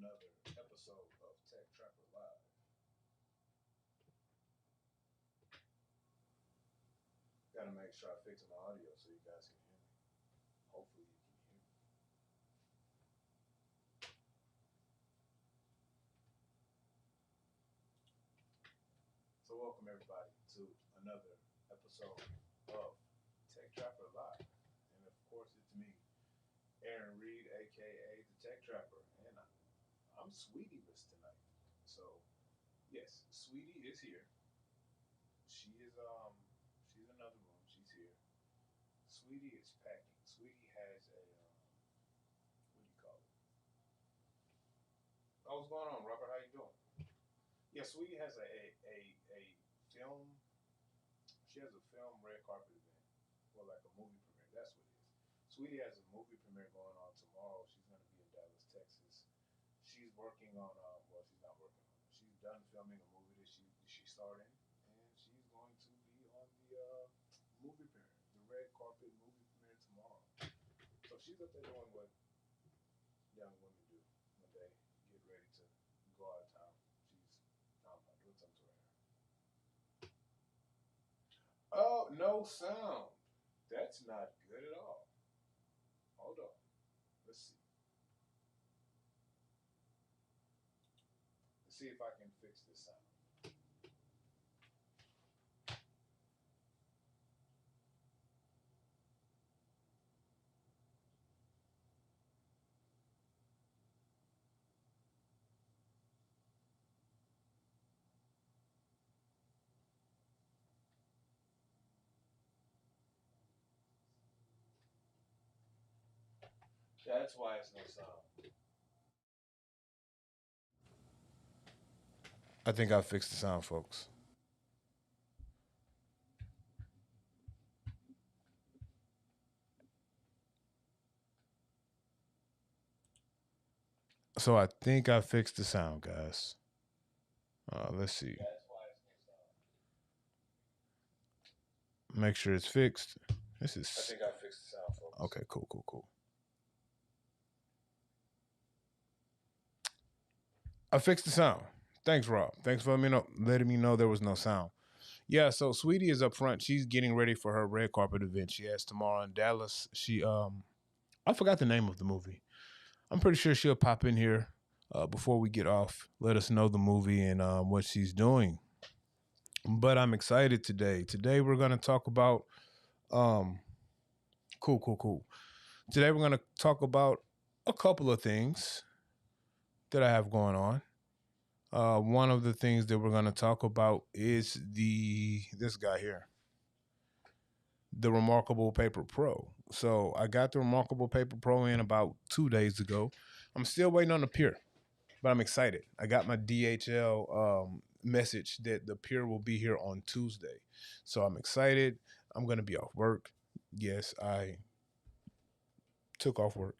another episode of Tech Trapper Live. Gotta make sure I fix my audio so you guys can hear me. Hopefully you can hear me. So welcome everybody to another episode of Tech Trapper Live. And of course it's me, Aaron Reed, aka the Tech Trapper. And I'm Sweetieless tonight. So yes, Sweetie is here. She's in another room. She's here. Sweetie is packing. Sweetie has a what do you call it? Oh, what's going on, Robert? How you doing? Yeah, Sweetie has a film. She has a film red carpet event, or like a movie premiere. That's what it is. Sweetie has a movie premiere going on tomorrow. She's going to be in Dallas, Texas. She's working on. Well, she's not working on it. She's done filming a movie that she starred in, and she's going to be on the movie premiere, the red carpet movie premiere tomorrow. So she's up there doing what young women do when they get ready to go out of town. She's, I don't know, doing something to her hair. Oh, no sound. That's not good at all. Hold on. Let's see. Let's see if I can fix this sound. That's why it's no sound. I think I fixed the sound, folks. So I think I fixed the sound, guys. Let's see. Make sure it's fixed. This is. I think I fixed the sound, folks. Okay, cool. I fixed the sound. Thanks, Rob. Thanks for letting me know there was no sound. Yeah, so Sweetie is up front. She's getting ready for her red carpet event she has tomorrow in Dallas. I forgot the name of the movie. I'm pretty sure she'll pop in here before we get off. Let us know the movie and what she's doing. But I'm excited today. Today we're gonna talk about cool. Today we're gonna talk about a couple of things that I have going on. One of the things that we're going to talk about is this guy here, the Remarkable Paper Pro. So I got the Remarkable Paper Pro in about 2 days ago. I'm still waiting on the Pure, but I'm excited. I got my DHL message that the Pure will be here on Tuesday. So I'm excited. I'm going to be off work. Yes, I took off work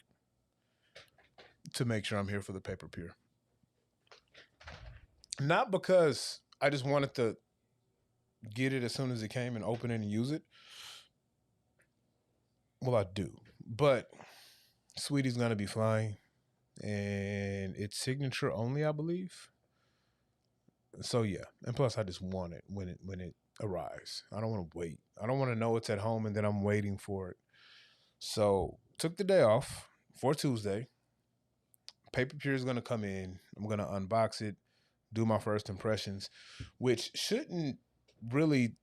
to make sure I'm here for the Paper Pure. Not because I just wanted to get it as soon as it came and open it and use it. Well, I do, but Sweetie's gonna be flying, and it's signature only, I believe. So yeah, and plus I just want it when it arrives. I don't want to wait. I don't want to know it's at home and then I'm waiting for it. So took the day off for Tuesday. Paper Pure is gonna come in. I'm gonna unbox it, do my first impressions, which shouldn't really.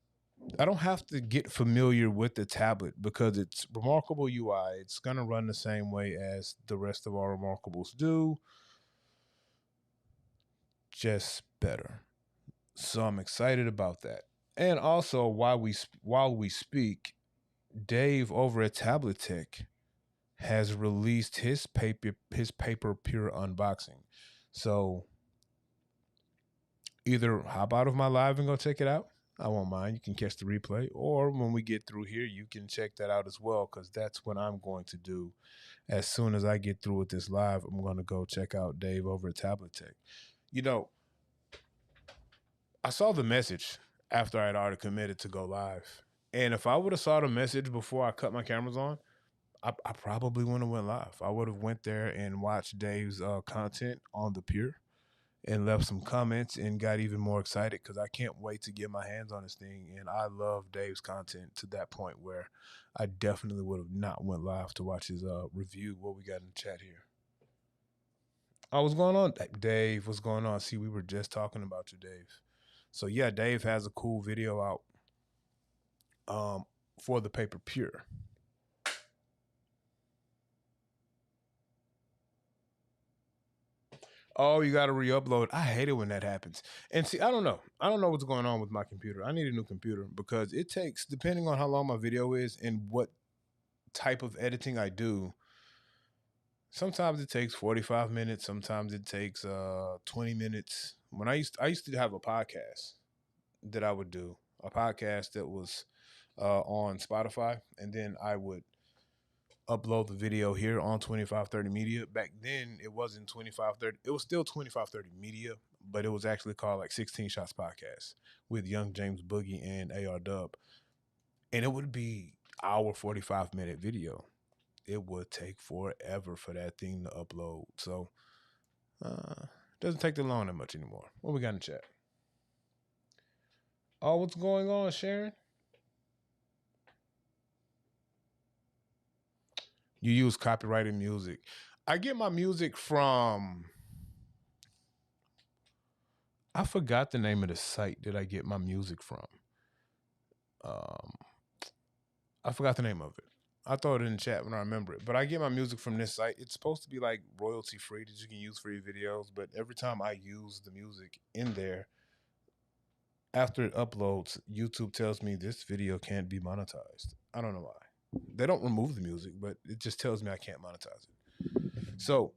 I don't have to get familiar with the tablet because it's Remarkable UI. It's going to run the same way as the rest of our Remarkables do, just better. So I'm excited about that. And also, while we speak, Dave over at Tablet Tech has released his paper pure unboxing. So either hop out of my live and go check it out. I won't mind. You can catch the replay. Or when we get through here, you can check that out as well, because that's what I'm going to do. As soon as I get through with this live, I'm going to go check out Dave over at Tablet Tech. You know, I saw the message after I had already committed to go live. And if I would have saw the message before I cut my cameras on, I probably wouldn't have went live. I would have went there and watched Dave's content on the pier and left some comments and got even more excited because I can't wait to get my hands on this thing. And I love Dave's content to that point where I definitely would have not went live to watch his review. What we got in the chat here? Oh, what's going on, Dave? What's going on? See, we were just talking about you, Dave. So yeah, Dave has a cool video out for the paper pure. Oh, you got to re-upload. I hate it when that happens. And see, I don't know. I don't know what's going on with my computer. I need a new computer because it takes, depending on how long my video is and what type of editing I do, sometimes it takes 45 minutes. Sometimes it takes 20 minutes. When I used to have a podcast that I would do, a podcast that was on Spotify, and then I would upload the video here on 2530 Media. Back then, it wasn't 2530. It was still 2530 Media, but it was actually called like 16 Shots Podcast with Young James Boogie and AR Dub. And it would be our 45-minute video. It would take forever for that thing to upload. So, it doesn't take that long that much anymore. What we got in the chat? Oh, what's going on, Sharon? You use copyrighted music. I get my music from, I forgot the name of the site that I get my music from. I forgot the name of it. I'll throw it in the chat when I remember it. But I get my music from this site. It's supposed to be like royalty free that you can use for your videos. But every time I use the music in there, after it uploads, YouTube tells me this video can't be monetized. I don't know why. They don't remove the music, but it just tells me I can't monetize it. So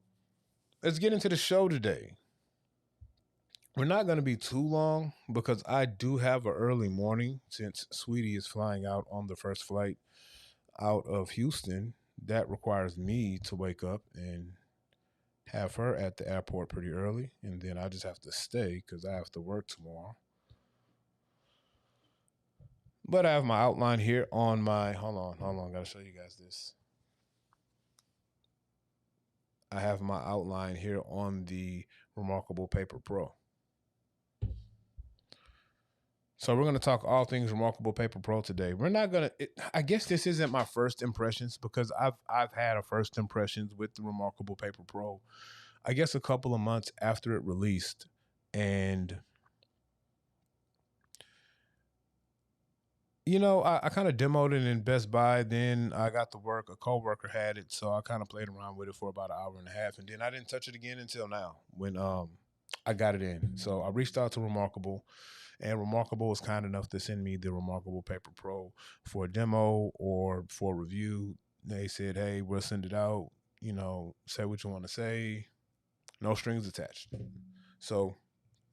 let's get into the show today. We're not going to be too long because I do have an early morning since Sweetie is flying out on the first flight out of Houston. That requires me to wake up and have her at the airport pretty early. And then I just have to stay because I have to work tomorrow. But I have my outline here on my, hold on, gotta show you guys this. I have my outline here on the Remarkable Paper Pro. So we're going to talk all things Remarkable Paper Pro today. We're not going to, I guess this isn't my first impressions because I've had a first impressions with the Remarkable Paper Pro, I guess a couple of months after it released. And you know, I kind of demoed it in Best Buy. Then I got to work. A coworker had it, so I kind of played around with it for about an hour and a half, and then I didn't touch it again until now when I got it in. So I reached out to Remarkable, and Remarkable was kind enough to send me the Remarkable Paper Pro for a demo or for a review. They said, "Hey, we'll send it out. You know, say what you want to say. No strings attached." So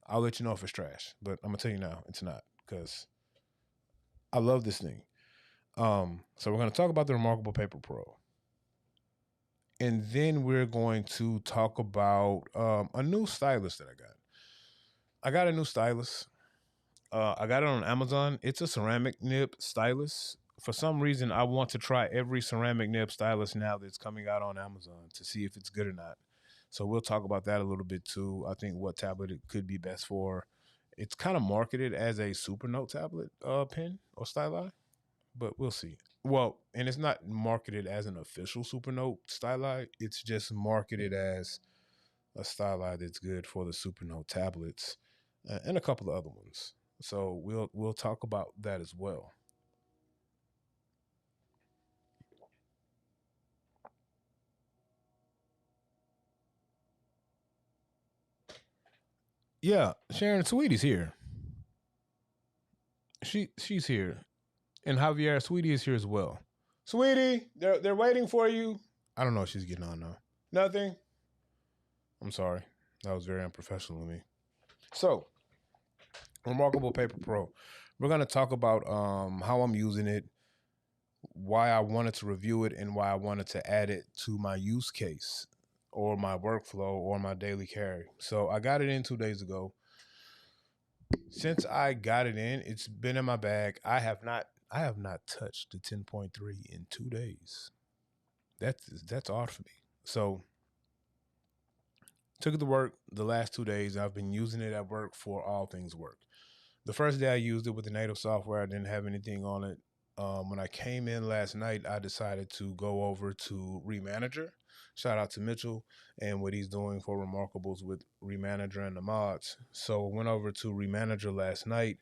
I'll let you know if it's trash, but I'm gonna tell you now, it's not because I love this thing. So we're going to talk about the Remarkable Paper Pro. And then we're going to talk about a new stylus that I got. I got a new stylus. I got it on Amazon. It's a ceramic nib stylus. For some reason, I want to try every ceramic nib stylus now that's coming out on Amazon to see if it's good or not. So we'll talk about that a little bit too. I think what tablet it could be best for. It's kind of marketed as a Supernote tablet pen or styli, but we'll see. Well, and it's not marketed as an official Supernote styli. It's just marketed as a styli that's good for the Supernote tablets and a couple of other ones. So we'll talk about that as well. Yeah, Sharon Sweetie's here. She's here, and Javier Sweetie is here as well. Sweetie, they're waiting for you. I don't know if she's getting on now. Nothing. I'm sorry. That was very unprofessional of me. So, Remarkable Paper Pro. We're going to talk about how I'm using it, why I wanted to review it, and why I wanted to add it to my use case or my workflow or my daily carry. So I got it in 2 days ago. Since I got it in, it's been in my bag. I have not touched the 10.3 in 2 days. That's odd for me. So took it to work the last 2 days. I've been using it at work for all things work. The first day I used it with the native software, I didn't have anything on it. When I came in last night, I decided to go over to Remanager. Shout out to Mitchell and what he's doing for Remarkables with Remanager and the mods. So I went over to Remanager last night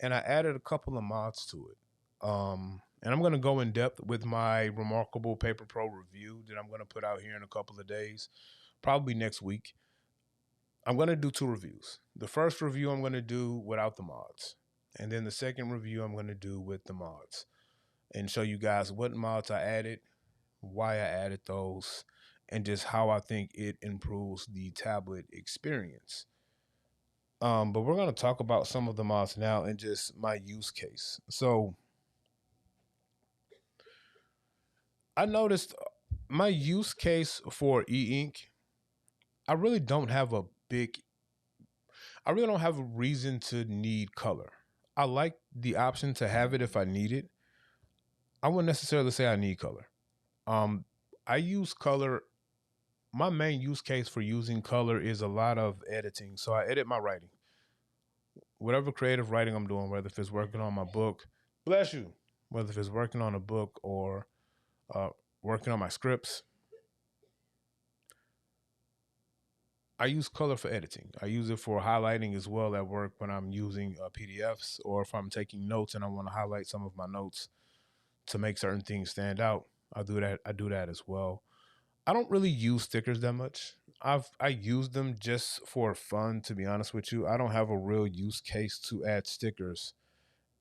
and I added a couple of mods to it. And I'm going to go in depth with my Remarkable Paper Pro review that I'm going to put out here in a couple of days, probably next week. I'm going to do 2 reviews. The first review I'm going to do without the mods. And then the second review I'm going to do with the mods and show you guys what mods I added, why I added those, and just how I think it improves the tablet experience. But we're going to talk about some of the mods now and just my use case. So I noticed my use case for e-ink, I really don't have a reason to need color. I like the option to have it if I need it. I wouldn't necessarily say I need color. I use color. My main use case for using color is a lot of editing. So I edit my writing. Whatever creative writing I'm doing, whether if it's working on my book, bless you, whether if it's working on a book or working on my scripts, I use color for editing. I use it for highlighting as well at work when I'm using PDFs or if I'm taking notes and I want to highlight some of my notes to make certain things stand out. I do that as well. I don't really use stickers that much. I use them just for fun, to be honest with you. I don't have a real use case to add stickers.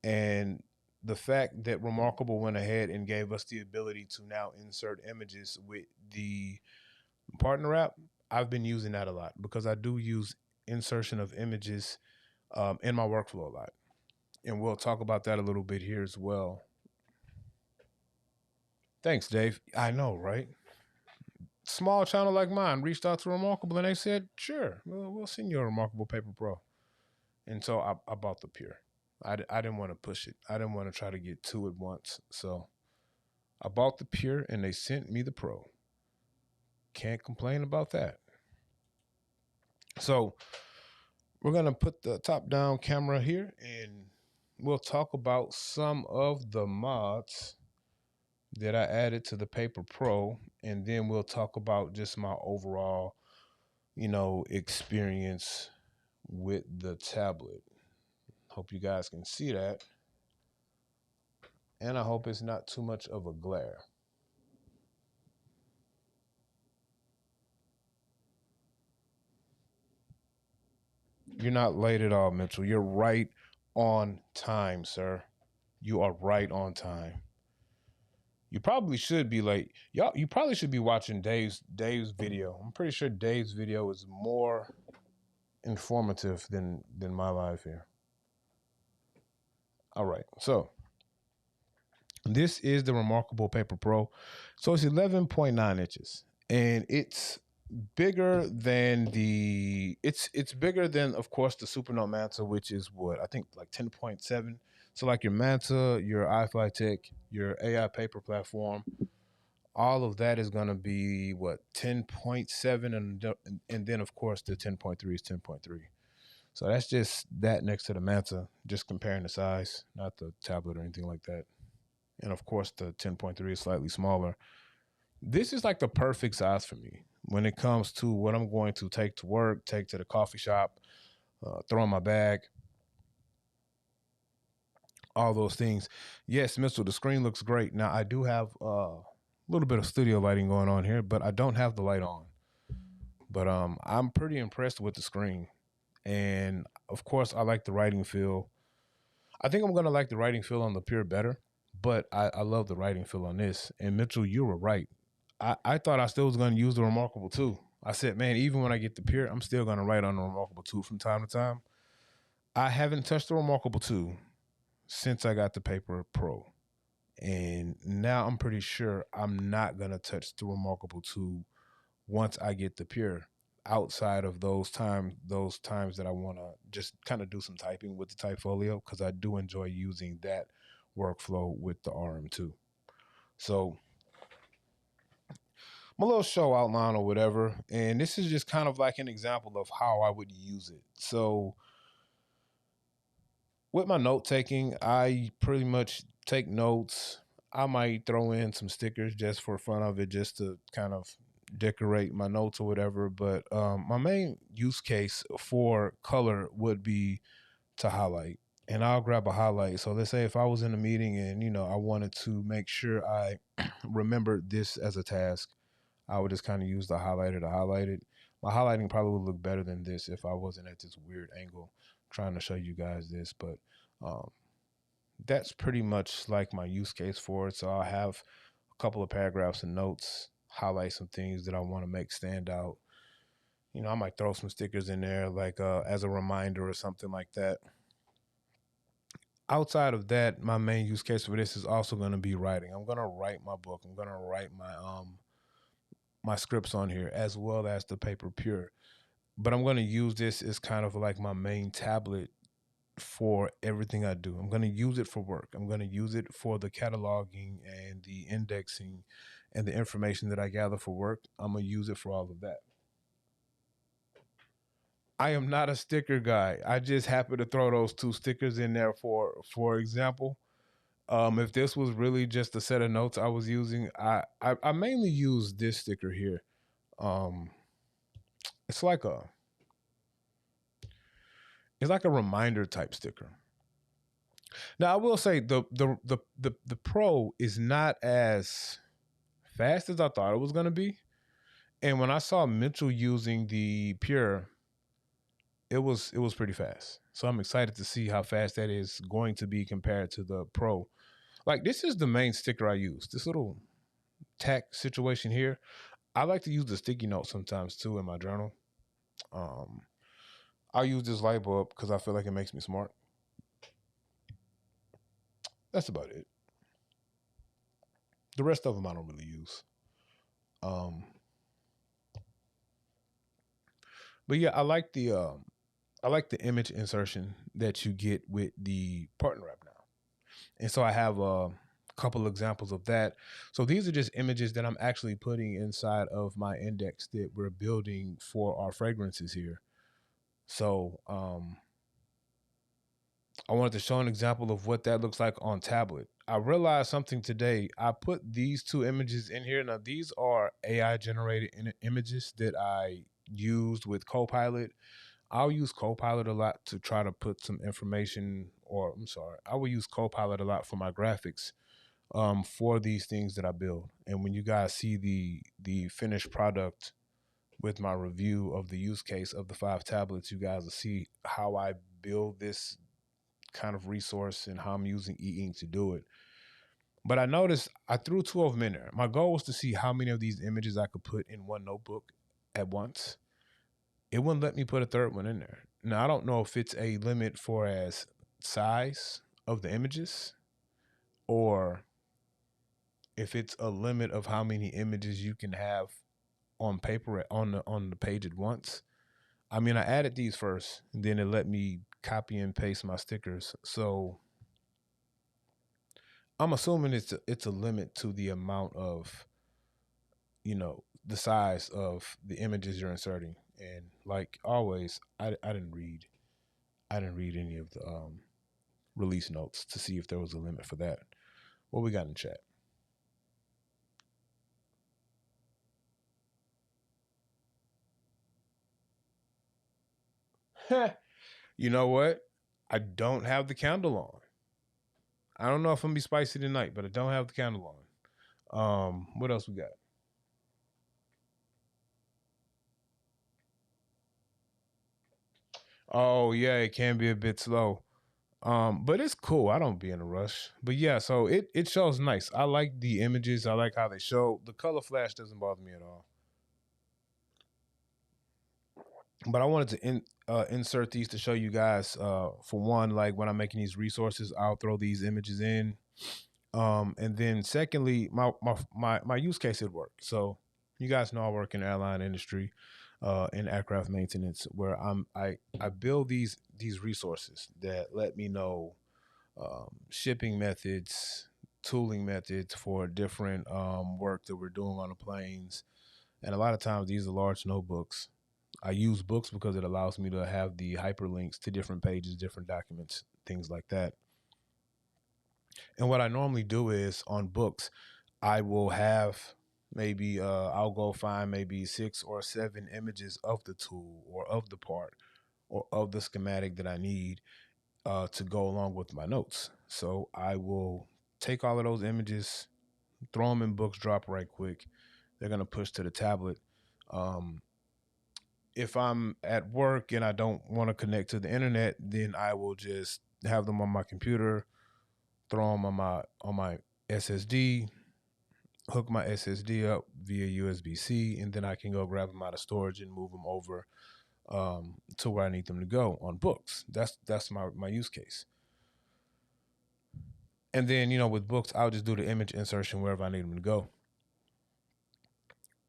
And the fact that Remarkable went ahead and gave us the ability to now insert images with the partner app, I've been using that a lot because I do use insertion of images in my workflow a lot. And we'll talk about that a little bit here as well. Thanks, Dave. I know, right? Small channel like mine reached out to Remarkable and they said, sure, we'll send you a Remarkable Paper Pro. And so I bought the Pure. I didn't want to push it. I didn't want to try to get 2 at once. So I bought the Pure and they sent me the Pro. Can't complain about that. So we're going to put the top down camera here and we'll talk about some of the mods that I added to the Paper Pro. And then we'll talk about just my overall, experience with the tablet. Hope you guys can see that. And I hope it's not too much of a glare. You're not late at all, Mitchell. You're right on time, sir. You are right on time. You probably should be late. Y'all, you probably should be watching Dave's video. I'm pretty sure Dave's video is more informative than my live here. All right. So this is the Remarkable Paper Pro. So it's 11.9 inches and it's bigger than it's bigger than, of course, the Supernote Manta, which is what I think like 10.7. So like your Manta, your iFlyTek, your AI paper platform, all of that is going to be what 10.7, and then of course the 10.3 is 10.3. So that's just that next to the Manta, just comparing the size, not the tablet or anything like that. And of course the 10.3 is slightly smaller. This is like the perfect size for me when it comes to what I'm going to take to work, take to the coffee shop, throw in my bag, all those things. Yes, Mitchell, the screen looks great. Now, I do have a little bit of studio lighting going on here, but I don't have the light on. But I'm pretty impressed with the screen. And of course, I like the writing feel. I think I'm going to like the writing feel on the Pure better, but I love the writing feel on this. And Mitchell, you were right. I thought I still was going to use the Remarkable 2. I said, man, even when I get the Pure, I'm still going to write on the Remarkable 2 from time to time. I haven't touched the Remarkable 2 since I got the Paper Pro. And now I'm pretty sure I'm not going to touch the Remarkable 2 once I get the Pure, outside of those times that I want to just kind of do some typing with the Typefolio, because I do enjoy using that workflow with the RM2. So my little show outline or whatever. And this is just kind of like an example of how I would use it. So with my note taking, I pretty much take notes. I might throw in some stickers just for fun of it, just to kind of decorate my notes or whatever. But my main use case for color would be to highlight. And I'll grab a highlight. So let's say if I was in a meeting and I wanted to make sure I remembered this as a task, I would just kind of use the highlighter to highlight it. My highlighting probably would look better than this if I wasn't at this weird angle trying to show you guys this. But um, that's pretty much like my use case for it. So I'll have a couple of paragraphs and notes, highlight some things that I want to make stand out. I might throw some stickers in there like as a reminder or something like that. Outside of that, my main use case for this is also going to be writing. I'm going to write my book. I'm going to write my scripts on here as well as the paper pure. But I'm going to use this as kind of like my main tablet for everything I do. I'm going to use it for work. I'm going to use it for the cataloging and the indexing and the information that I gather for work. I'm going to use it for all of that. I am not a sticker guy. I just happen to throw those two stickers in there for example. If this was really just a set of notes I was using, I mainly use this sticker here. Um, it's like a reminder type sticker. Now I will say the Pro is not as fast as I thought it was gonna be. And when I saw Mitchell using the Pure, it was pretty fast. So I'm excited to see how fast that is going to be compared to the Pro. Like this is the main sticker I use. This little tack situation here. I like to use the sticky note sometimes too in my journal. Um, I'll use this light bulb because I feel like it makes me smart. That's about it. The rest of them I don't really use. Um, but yeah, I like the image insertion that you get with the partner wrap now. And so I have a couple examples of that. So these are just images that I'm actually putting inside of my index that we're building for our fragrances here. So I wanted to show an example of what that looks like on tablet. I realized something today. I put these two images in here. Now, these are AI generated images that I used with Copilot. I'll use Copilot a lot to try to put some information, or I'm sorry, I will use Copilot a lot for my graphics for these things that I build. And when you guys see the finished product with my review of the use case of the 5 tablets, you guys will see how I build this kind of resource and how I'm using e-ink to do it. But I noticed I threw two of them in there. My goal was to see how many of these images I could put in one notebook at once. It wouldn't let me put a third one in there. Now I don't know if it's a limit for as size of the images or if it's a limit of how many images you can have on paper on the page at once. I mean, I added these first, and then it let me copy and paste my stickers. So I'm assuming it's a limit to the amount of the size of the images you're inserting. And like always, I didn't read any of the release notes to see if there was a limit for that. What we got in chat? You know what? I don't have the candle on. I don't know if I'm gonna be spicy tonight, but I don't have the candle on. What else we got? Oh yeah, it can be a bit slow. But it's cool. I don't be in a rush. But yeah, so it shows nice. I like the images. I like how they show. The color flash doesn't bother me at all. But I wanted to insert these to show you guys. For one, like when I'm making these resources, I'll throw these images in. And then secondly, my use case at work. So you guys know I work in the airline industry, in aircraft maintenance, where I build these resources that let me know shipping methods, tooling methods for different work that we're doing on the planes. And a lot of times these are large notebooks. I use books because it allows me to have the hyperlinks to different pages, different documents, things like that. And what I normally do is on books, I will have maybe I'll go find maybe 6 or 7 images of the tool or of the part or of the schematic that I need to go along with my notes. So I will take all of those images, throw them in Books Drop right quick. They're gonna push to the tablet. Um, if I'm at work and I don't want to connect to the internet, then I will just have them on my computer, throw them on my SSD, hook my SSD up via USB-C, and then I can go grab them out of storage and move them over to where I need them to go on books. That's my use case. And then with books, I'll just do the image insertion wherever I need them to go.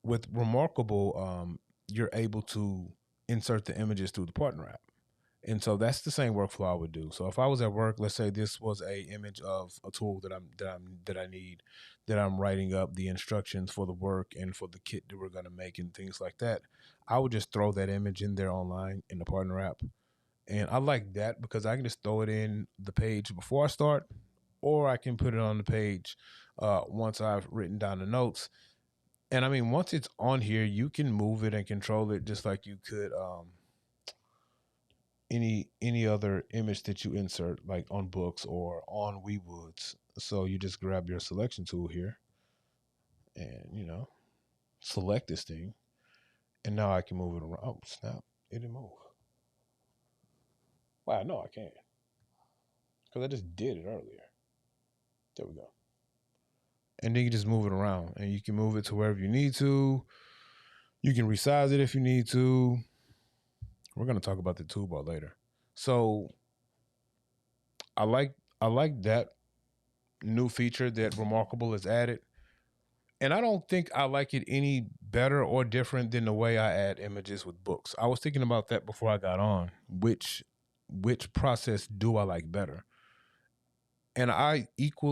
With Remarkable, you're able to insert the images through the partner app. And so that's the same workflow I would do. So if I was at work, let's say this was a image of a tool that I need, that I'm writing up the instructions for the work and for the kit that we're going to make and things like that, I would just throw that image in there online in the partner app. And I like that because I can just throw it in the page before I start, or I can put it on the page once I've written down the notes. And I mean, once it's on here, you can move it and control it just like you could any other image that you insert, like on books or on Weebooks. So you just grab your selection tool here and select this thing, and now I can move it around. Oh snap, it didn't move. Wow, no, I can't, because I just did it earlier. There we go. And then you just move it around, and you can move it to wherever you need to. You can resize it if you need to. We're gonna talk about the toolbar later. So I like that new feature that Remarkable has added. And I don't think I like it any better or different than the way I add images with books. I was thinking about that before I got on. Which process do I like better? And I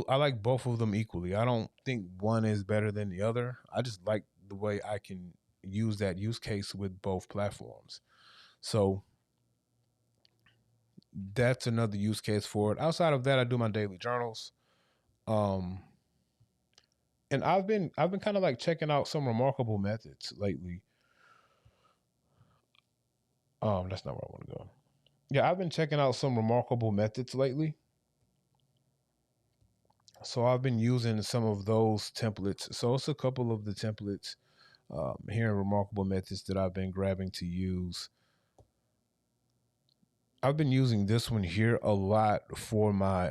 like both of them equally. I don't think one is better than the other. I just like the way I can use that use case with both platforms. So that's another use case for it. Outside of that, I do my daily journals. Um and I've been kind of like checking out some Remarkable methods lately. That's not where I want to go. Yeah, I've been checking out some Remarkable methods lately. So I've been using some of those templates. So it's a couple of the templates here in Remarkable Methods that I've been grabbing to use. I've been using this one here a lot for my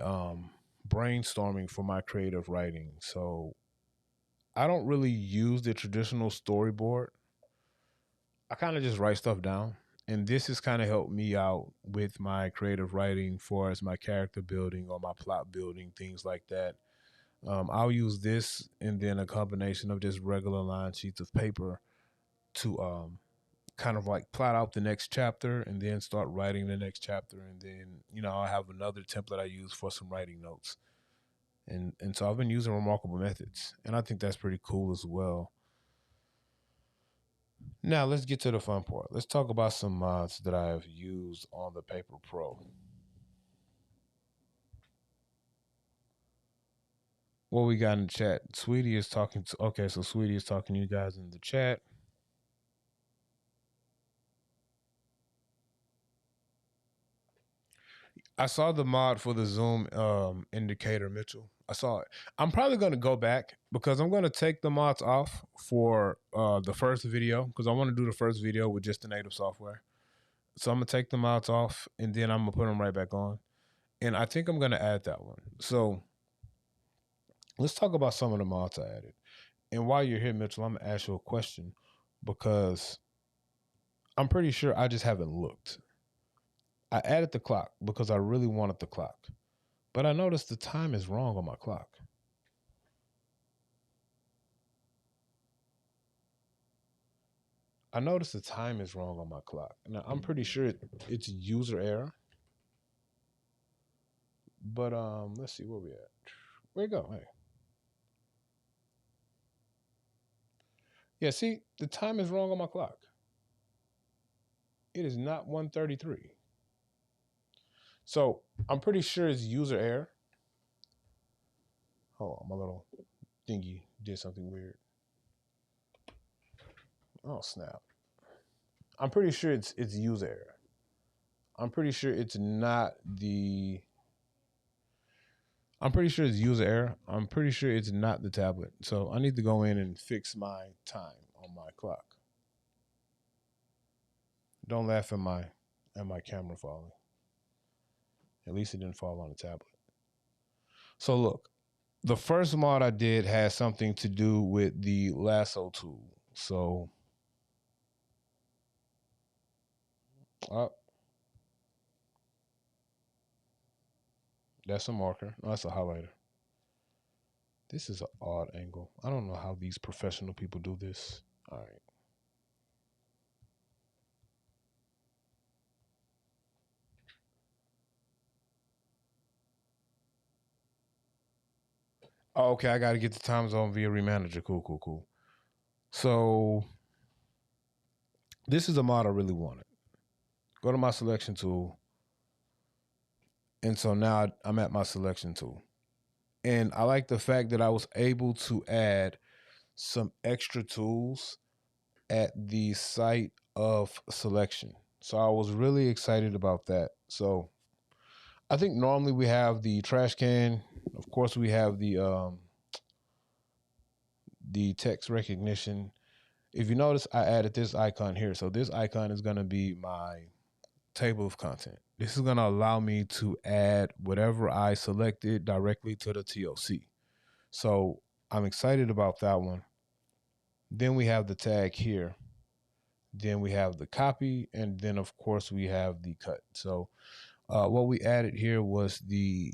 brainstorming for my creative writing. So I don't really use the traditional storyboard. I kind of just write stuff down. And this has kind of helped me out with my creative writing for as my character building or my plot building, things like that. I'll use this and then a combination of just regular line sheets of paper to kind of like plot out the next chapter and then start writing the next chapter. And then, I have another template I use for some writing notes. And so I've been using Remarkable Methods, and I think that's pretty cool as well. Now let's get to the fun part. Let's talk about some mods that I have used on the Paper Pro. What we got in the chat? Sweetie is talking to. Okay, so Sweetie is talking to you guys in the chat. I saw the mod for the zoom indicator, Mitchell. I saw it. I'm probably going to go back because I'm going to take the mods off for the first video because I want to do the first video with just the native software. So I'm going to take the mods off and then I'm going to put them right back on. And I think I'm going to add that one. So let's talk about some of the mods I added. And while you're here, Mitchell, I'm going to ask you a question because I'm pretty sure I just haven't looked. I added the clock because I really wanted the clock. But I noticed the time is wrong on my clock. I noticed the time is wrong on my clock. Now, I'm pretty sure it's user error. But let's see where we at. Where you go? Hey. Yeah, see, the time is wrong on my clock. It is not 1:33. So I'm pretty sure it's user error. Hold on, my little thingy did something weird. Oh snap! I'm pretty sure it's user error. I'm pretty sure it's not the. I'm pretty sure it's user error. I'm pretty sure it's not the tablet. So I need to go in and fix my time on my clock. Don't laugh at my camera falling. At least it didn't fall on the tablet. So look, the first mod I did had something to do with the lasso tool. So uh, that's a marker. No, that's a highlighter. This is an odd angle. I don't know how these professional people do this. All right. Oh, okay, I got to get the time zone via Remanager. Cool, cool, cool. So this is a mod I really wanted. Go to my selection tool. And so now I'm at my selection tool. And I like the fact that I was able to add some extra tools at the site of selection. So I was really excited about that. So I think normally we have the trash can. Of course, we have the text recognition. If you notice, I added this icon here. So this icon is going to be my table of content. This is going to allow me to add whatever I selected directly to the TOC. So I'm excited about that one. Then we have the tag here. Then we have the copy. And then, of course, we have the cut. So what we added here was the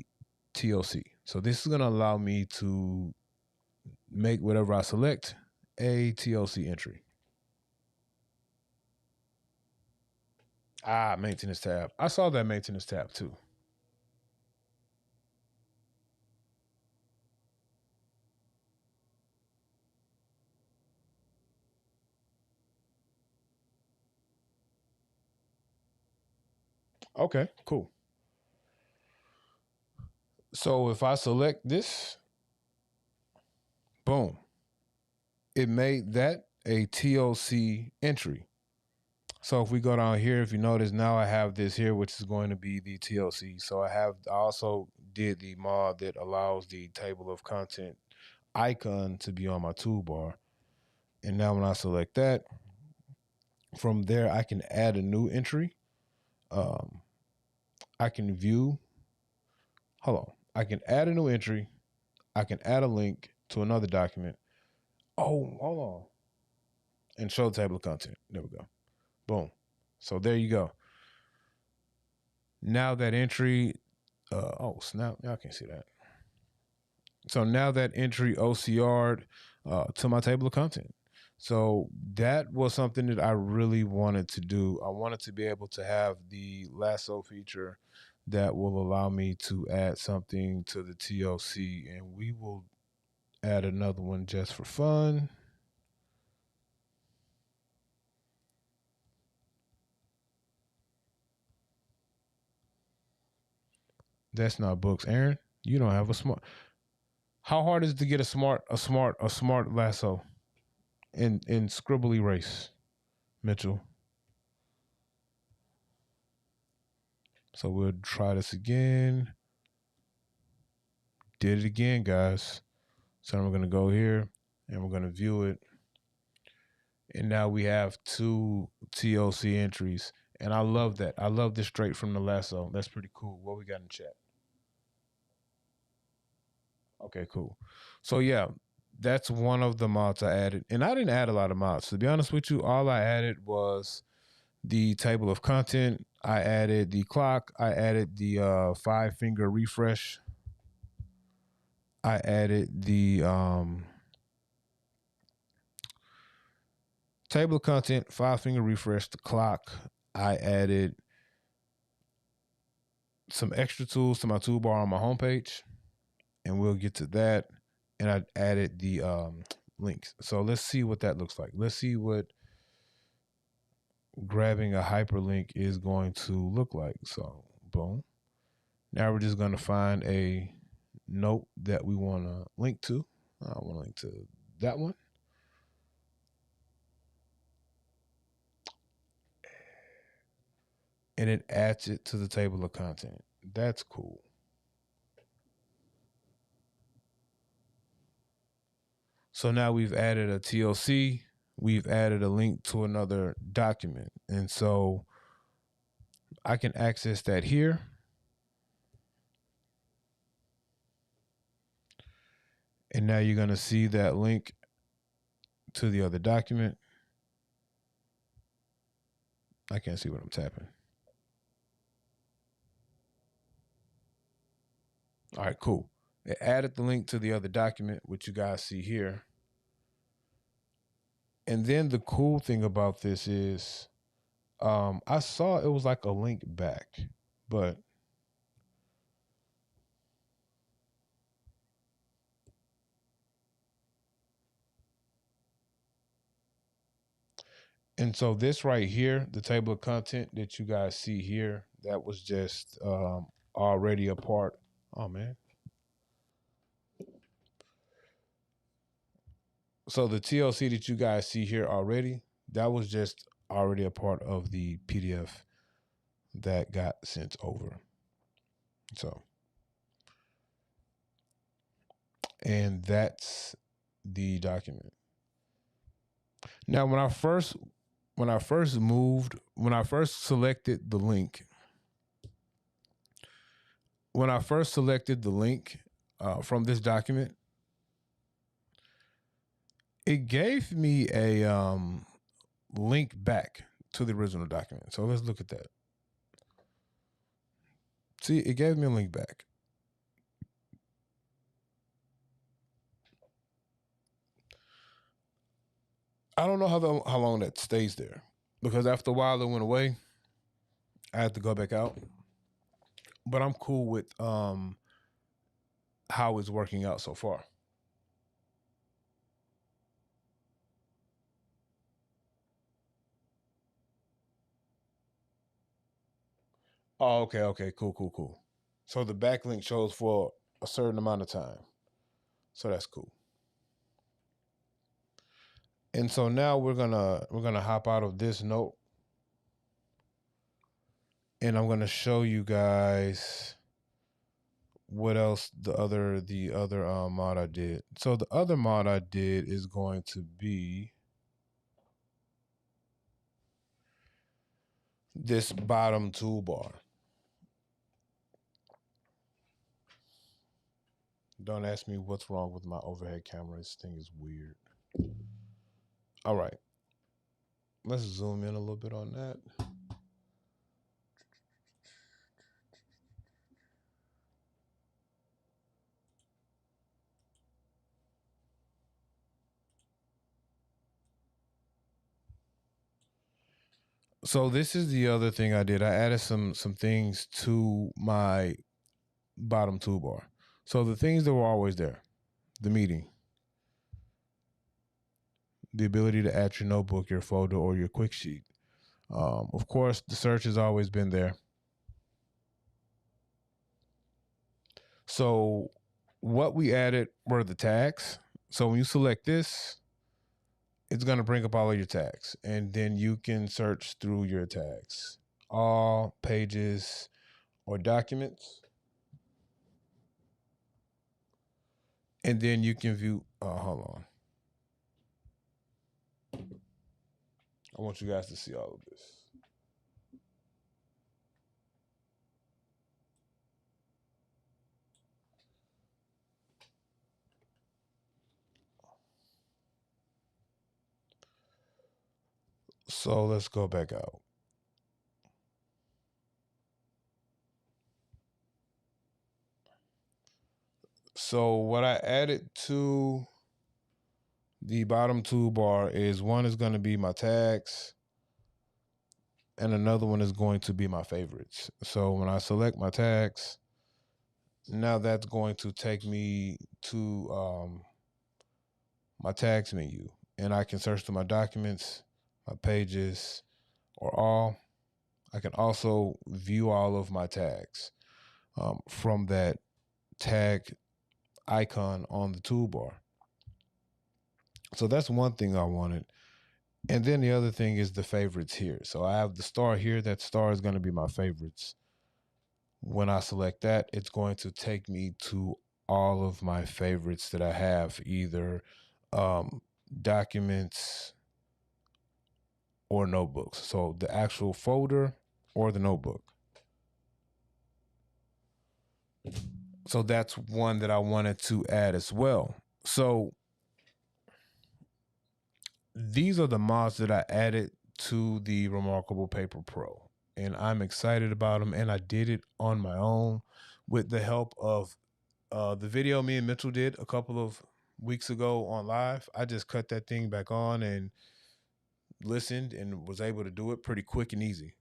TOC. So this is going to allow me to make whatever I select a TOC entry. Maintenance tab. I saw that maintenance tab too. Okay, cool. So if I select this, boom, it made that a TOC entry. So if we go down here, if you notice now I have this here, which is going to be the TLC. So I also did the mod that allows the table of content icon to be on my toolbar. And now when I select that, from there I can add a new entry. I can view, hold on. I can add a new entry. I can add a link to another document. Oh, hold on. And show the table of content. There we go. Boom. So there you go. Now that entry, oh snap! Y'all can't see that. So now that entry OCR'd to my table of content. So that was something that I really wanted to do. I wanted to be able to have the lasso feature that will allow me to add something to the TOC, and we will add another one just for fun. That's not books, Aaron. You don't have a smart. How hard is it to get a smart lasso in scribble erase, Mitchell? So we'll try this again. Did it again, guys. So we're going to go here and we're going to view it. And now we have two TOC entries. And I love that. I love this straight from the lasso. That's pretty cool. What we got in chat? Okay, cool. So yeah, that's one of the mods I added. And I didn't add a lot of mods. To be honest with you, all I added was the table of content. I added the clock. I added the 5-finger refresh. I added the table of content, 5-finger refresh, the clock. I added some extra tools to my toolbar on my homepage, and we'll get to that. And I added the links. So let's see what that looks like. Let's see what grabbing a hyperlink is going to look like. So boom. Now we're just going to find a note that we want to link to. I want to link to that one. And it adds it to the table of content. That's cool. So now we've added a TLC, we've added a link to another document. And so I can access that here. And now you're going to see that link to the other document. I can't see what I'm tapping. All right, cool. It added the link to the other document, which you guys see here. And then the cool thing about this is I saw it was like a link back, but and so this right here, the table of content that you guys see here, that was just already a part. Oh man. So the TLC that you guys see here already, that was just already a part of the PDF that got sent over. So, and that's the document. Now, when I first selected the link, from this document, it gave me a link back to the original document. So let's look at that. See, it gave me a link back. I don't know how long that stays there, because after a while it went away. I had to go back out. But I'm cool with how it's working out so far. Oh, okay, cool. So the backlink shows for a certain amount of time. So that's cool. And so now we're gonna hop out of this note, and I'm gonna show you guys what else the other mod I did. So the other mod I did is going to be this bottom toolbar. Don't ask me what's wrong with my overhead camera. This thing is weird. All right. Let's zoom in a little bit on that. So this is the other thing I did. I added some things to my bottom toolbar. So the things that were always there: the meeting, the ability to add your notebook, your folder, or your quick sheet. Of course, the search has always been there. So what we added were the tags. So when you select this, it's going to bring up all of your tags, and then you can search through your tags, all pages or documents. And then you can view, hold on. I want you guys to see all of this. So let's go back out. So what I added to the bottom toolbar is, one is going to be my tags, and another one is going to be my favorites. So when I select my tags, now that's going to take me to my tags menu, and I can search through my documents, my pages, or all. I can also view all of my tags from that tag icon on the toolbar. So that's one thing I wanted. And then the other thing is the favorites here. So I have the star here. That star is going to be my favorites. When I select that, it's going to take me to all of my favorites that I have, either documents or notebooks. So the actual folder or the notebook. So that's one that I wanted to add as well. So these are the mods that I added to the Remarkable Paper Pro, and I'm excited about them. And I did it on my own with the help of the video me and Mitchell did a couple of weeks ago on live. I just cut that thing back on and listened and was able to do it pretty quick and easy.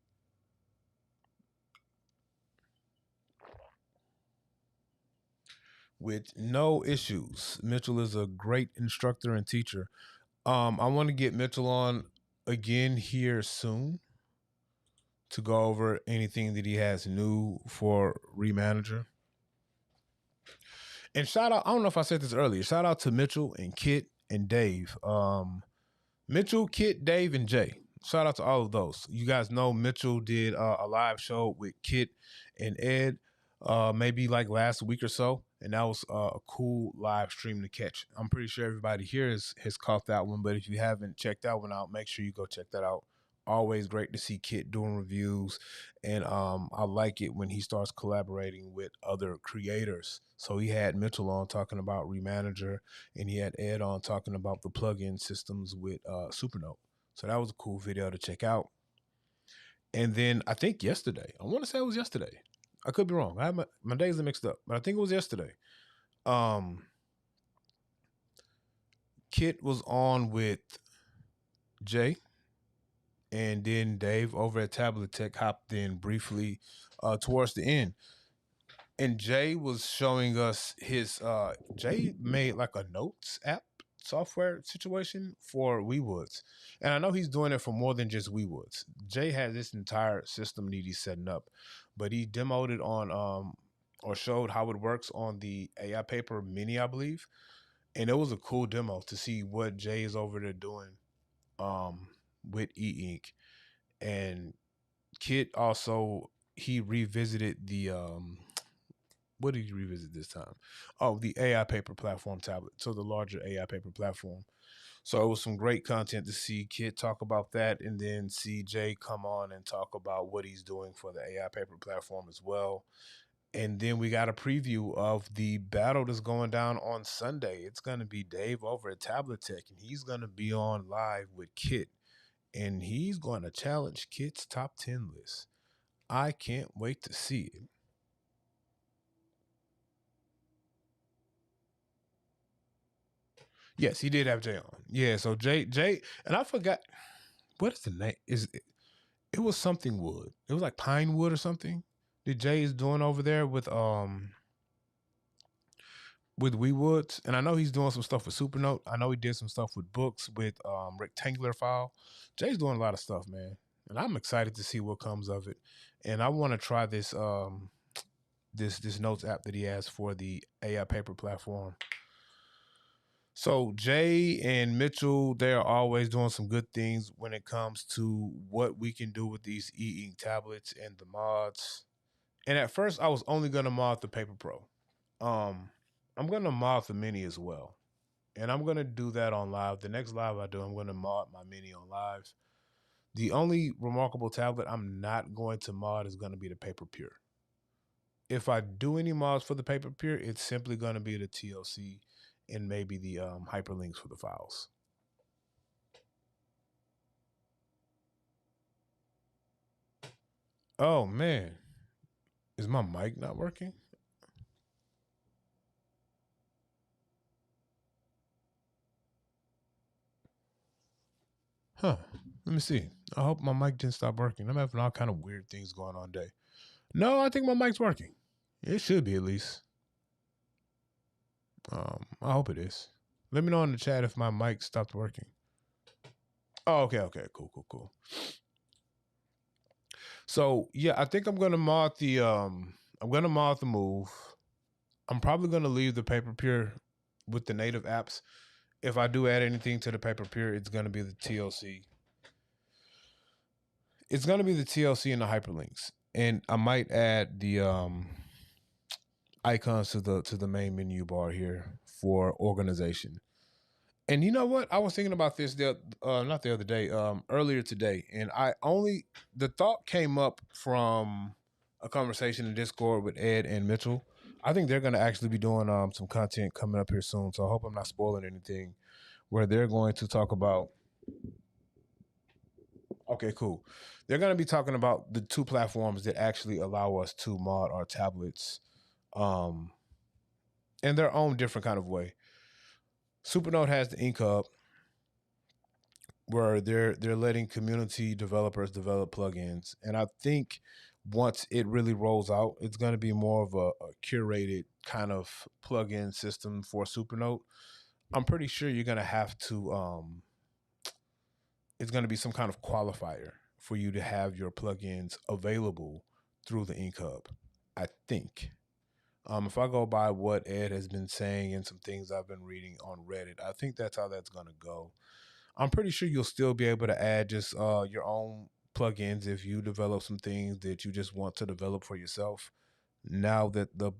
With no issues. Mitchell is a great instructor and teacher. I want to get Mitchell on again here soon to go over anything that he has new for Remanager. And shout out, I don't know if I said this earlier, shout out to Mitchell and Kit and Dave. Mitchell, Kit, Dave, and Jay. Shout out to all of those. You guys know Mitchell did a live show with Kit and Ed maybe like last week or so. And that was a cool live stream to catch. I'm pretty sure everybody here has caught that one. But if you haven't checked that one out, make sure you go check that out. Always great to see Kit doing reviews. And I like it when he starts collaborating with other creators. So he had Mitchell on talking about Remanager, and he had Ed on talking about the plugin systems with Supernote. So that was a cool video to check out. And then I think yesterday, I want to say it was yesterday. I could be wrong. I have my days are mixed up, but I think it was yesterday. Kit was on with Jay, and then Dave over at Tablet Tech hopped in briefly towards the end. And Jay was showing us his Jay made like a notes app software situation for WeWoods. And I know he's doing it for more than just WeWoods. Jay has this entire system that he's setting up, but he demoed it on or showed how it works on the AI Paper Mini, I believe. And it was a cool demo to see what Jay is over there doing with e-ink. And Kit also, he revisited the what did you revisit this time? Oh, the AI Paper Platform tablet. So the larger AI Paper platform. So it was some great content to see Kit talk about that, and then see Jay come on and talk about what he's doing for the AI Paper platform as well. And then we got a preview of the battle that's going down on Sunday. It's going to be Dave over at Tablet Tech, and he's going to be on live with Kit, and he's going to challenge Kit's top 10 list. I can't wait to see it. Yes, he did have Jay on. Yeah, so Jay, and I forgot what is the name. It was something wood. It was like pine wood or something that Jay is doing over there with WeWoods. And I know he's doing some stuff with Supernote. I know he did some stuff with books with Rectangular File. Jay's doing a lot of stuff, man. And I'm excited to see what comes of it. And I want to try this this notes app that he has for the AI Paper platform. So Jay and Mitchell, they're always doing some good things when it comes to what we can do with these e-ink tablets and the mods. And at first I was only gonna mod the Paper Pro. I'm gonna mod the Mini as well. And I'm gonna do that on live. The next live I do, I'm gonna mod my Mini on live. The only Remarkable tablet I'm not going to mod is gonna be the Paper Pure. If I do any mods for the Paper Pure, it's simply gonna be the TLC and maybe the hyperlinks for the files. Oh man, is my mic not working? Huh. Let me see. I hope my mic didn't stop working. I'm having all kind of weird things going on today. No, I think my mic's working. It should be at least. I hope it is. Let me know in the chat if my mic stopped working. Oh, okay, cool. So yeah, I think I'm gonna mod the move. I'm probably gonna leave the paper pure with the native apps. If I do add anything to the paper pure, it's gonna be the TLC. It's gonna be the TLC and the hyperlinks, and I might add the icons to the main menu bar here for organization. And you know what? I was thinking about this not the other day, earlier today, and the thought came up from a conversation in Discord with Ed and Mitchell. I think they're going to actually be doing some content coming up here soon, so I hope I'm not spoiling anything. Where they're going to talk about. Okay, cool. They're going to be talking about the two platforms that actually allow us to mod our tablets, um, in their own different kind of way. Supernote has the Ink Hub, where they're letting community developers develop plugins, and I think once it really rolls out, it's going to be more of a curated kind of plugin system for Supernote. I'm pretty sure you're going to have to it's going to be some kind of qualifier for you to have your plugins available through the Ink Hub, I think. If I go by what Ed has been saying and some things I've been reading on Reddit, I think that's how that's going to go. I'm pretty sure you'll still be able to add just your own plugins if you develop some things that you just want to develop for yourself. Now that the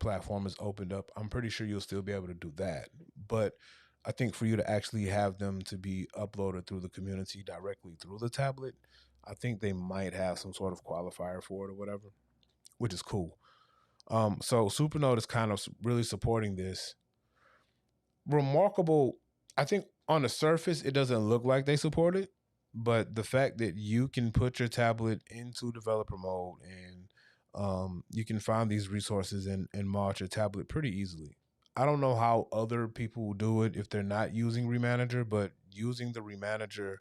platform is opened up, I'm pretty sure you'll still be able to do that. But I think for you to actually have them to be uploaded through the community directly through the tablet, I think they might have some sort of qualifier for it or whatever, which is cool. So Supernote is kind of really supporting this. Remarkable, I think on the surface it doesn't look like they support it, but the fact that you can put your tablet into developer mode and you can find these resources and mod your tablet pretty easily. I don't know how other people will do it if they're not using Remanager, but using the Remanager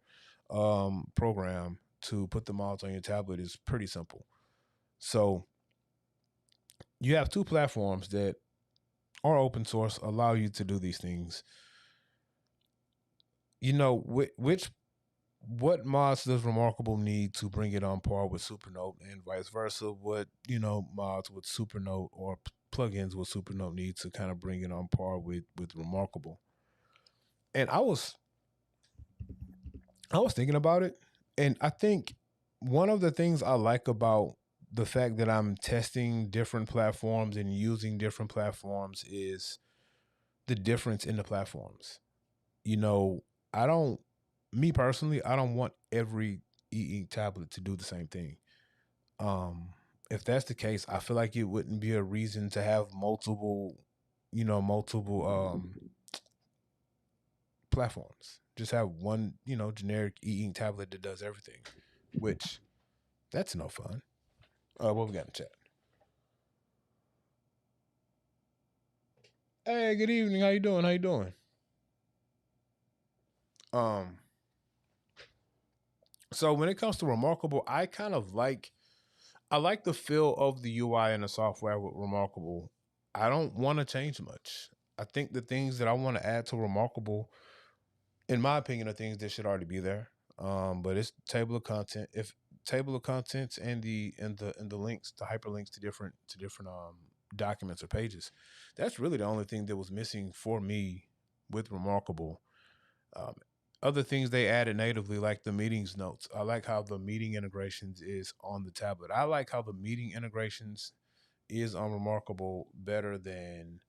program to put the mods on your tablet is pretty simple. So you have two platforms that are open source, allow you to do these things. You know, what mods does Remarkable need to bring it on par with Supernote, and vice versa? What mods with Supernote or plugins with Supernote need to kind of bring it on par with Remarkable? And I was thinking about it, and I think one of the things I like about the fact that I'm testing different platforms and using different platforms is the difference in the platforms. You know, I don't, me personally, I don't want every e-ink tablet to do the same thing. Um, if that's the case, I feel like it wouldn't be a reason to have multiple platforms. Just have one, generic e-ink tablet that does everything, which that's no fun. What we got in chat? Hey, good evening. How you doing? How you doing? Um, so when it comes to Remarkable, I like the feel of the UI and the software with Remarkable. I don't want to change much. I think the things that I want to add to Remarkable, in my opinion, are things that should already be there. But it's table of content. If table of contents and the links, the hyperlinks to different documents or pages, that's really the only thing that was missing for me with Remarkable. Um, Other things they added natively, like the meetings notes. I like how the meeting integrations is on the tablet. I like how the meeting integrations is on Remarkable better than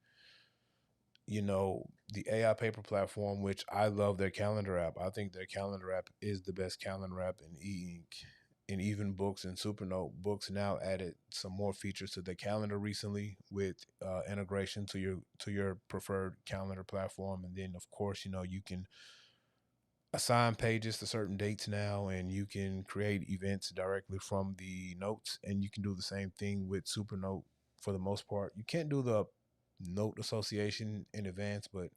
the AI paper platform, which I love their calendar app. I think their calendar app is the best calendar app in e-ink. And even Books and Supernote Books now added some more features to the calendar recently with integration to your preferred calendar platform. And then of course, you can assign pages to certain dates now, and you can create events directly from the notes, and you can do the same thing with Supernote for the most part. You can't do the note association in advance, but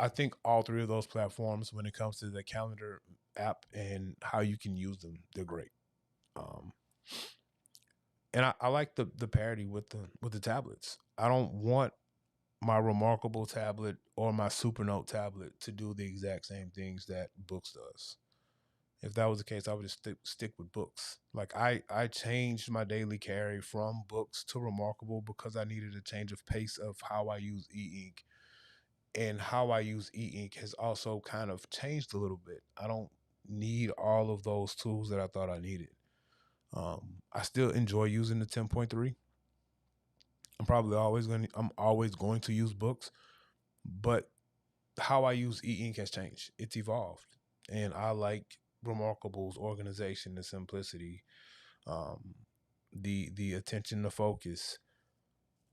I think all three of those platforms, when it comes to the calendar app and how you can use them, they're great. um, and I like the parity with the tablets. I don't want my Remarkable tablet or my Supernote tablet to do the exact same things that Books does. If that was the case, I would just stick with Books. Like I changed my daily carry from Books to Remarkable because I needed a change of pace of how I use e-ink, and how I use e-ink has also kind of changed a little bit. I don't need all of those tools that I thought I needed. I still enjoy using the 10.3. I'm always going to use Books, but how I use e-ink has changed. It's evolved, and I like Remarkable's organization, the simplicity, um, the attention to focus,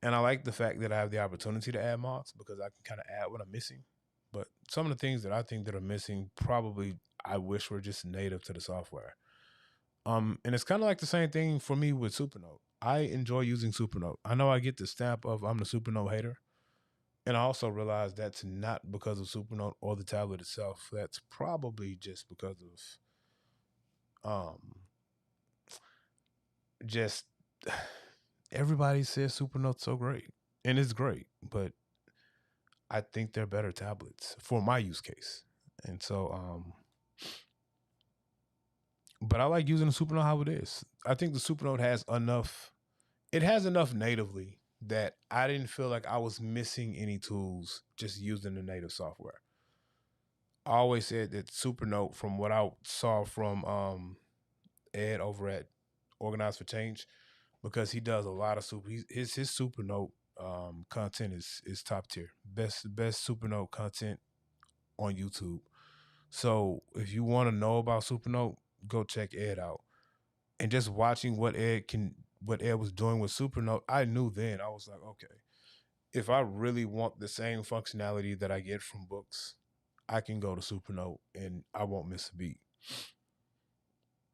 and I like the fact that I have the opportunity to add mods because I can kind of add what I'm missing. But some of the things that I think that are missing, probably I wish were just native to the software. And it's kind of like the same thing for me with Supernote. I enjoy using Supernote. I know I get the stamp of I'm the Supernote hater, and I also realize that's not because of Supernote or the tablet itself. That's probably just because of just everybody says Supernote's so great, and it's great, but I think they're better tablets for my use case. And so, but I like using the Supernote how it is. I think the Supernote has enough. It has enough natively that I didn't feel like I was missing any tools just using the native software. I always said that Supernote, from what I saw from Ed over at Organized for Change, because he does a lot of his Supernote content is top tier, best Supernote content on YouTube. So if you want to know about Supernote, go check Ed out. And just watching what Ed was doing with Supernote, I knew then, I was like, okay, if I really want the same functionality that I get from Books, I can go to Supernote and I won't miss a beat.